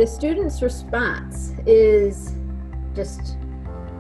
The students' response is just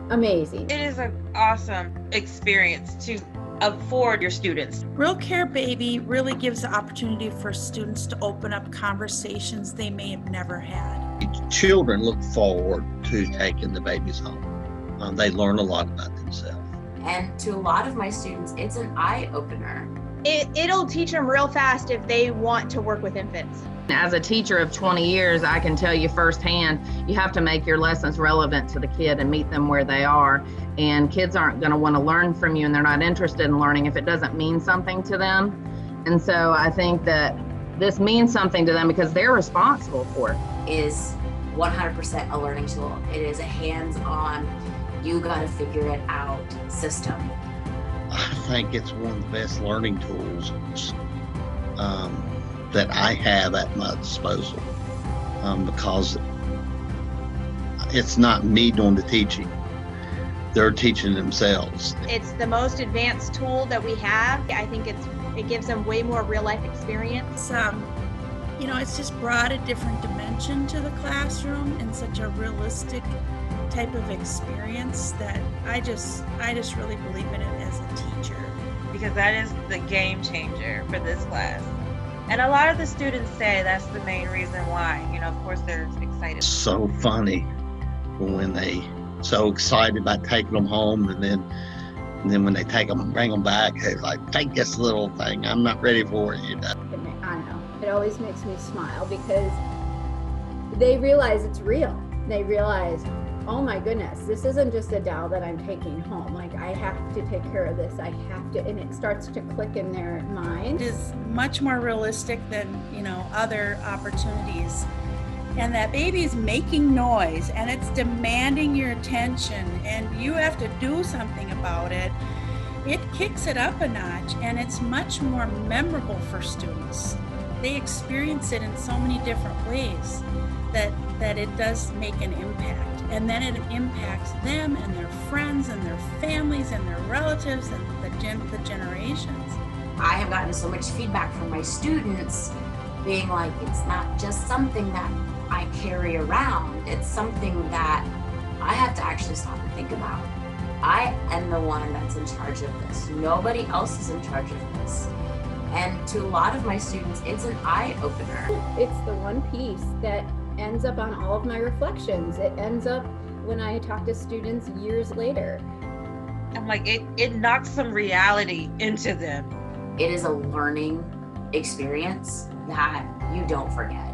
amazing. It is an awesome experience to afford your students. RealCare Baby really gives the opportunity for students to open up conversations they may have never had. Children look forward to taking the babies home. They learn a lot about themselves. And to a lot of my students, it's an eye-opener. It'll teach them real fast if they want to work with infants. As a teacher of 20 years, I can tell you firsthand, you have to make your lessons relevant to the kid and meet them where they are. And kids aren't going to want to learn from you, and they're not interested in learning if it doesn't mean something to them. And so I think that this means something to them because they're responsible for it. Is 100% a learning tool. It is a hands-on, you gotta figure it out system. I think it's one of the best learning tools that I have at my disposal because it's not me doing the teaching. They're teaching themselves. It's the most advanced tool that we have. I think it gives them way more real life experience. It's just brought a different dimension to the classroom and such a realistic type of experience that I just really believe in it as a teacher. Because that is the game changer for this class. And a lot of the students say that's the main reason why. Of course they're excited. So funny when they so excited about taking them home, and then when they take them and bring them back, they're like, take this little thing. I'm not ready for it. I know. It always makes me smile because they realize it's real. They realize, oh my goodness, this isn't just a doll that I'm taking home. Like, I have to take care of this. I have to, and it starts to click in their mind. It is much more realistic than, other opportunities. And that baby's making noise and it's demanding your attention and you have to do something about it. It kicks it up a notch and it's much more memorable for students. They experience it in so many different ways that it does make an impact. And then it impacts them and their friends and their families and their relatives and the generations. I have gotten so much feedback from my students being like, it's not just something that I carry around, it's something that I have to actually stop and think about. I am the one that's in charge of this. Nobody else is in charge of this. And to a lot of my students, it's an eye-opener. It's the one piece that ends up on all of my reflections. It ends up when I talk to students years later. I'm like, it knocks some reality into them. It is a learning experience that you don't forget.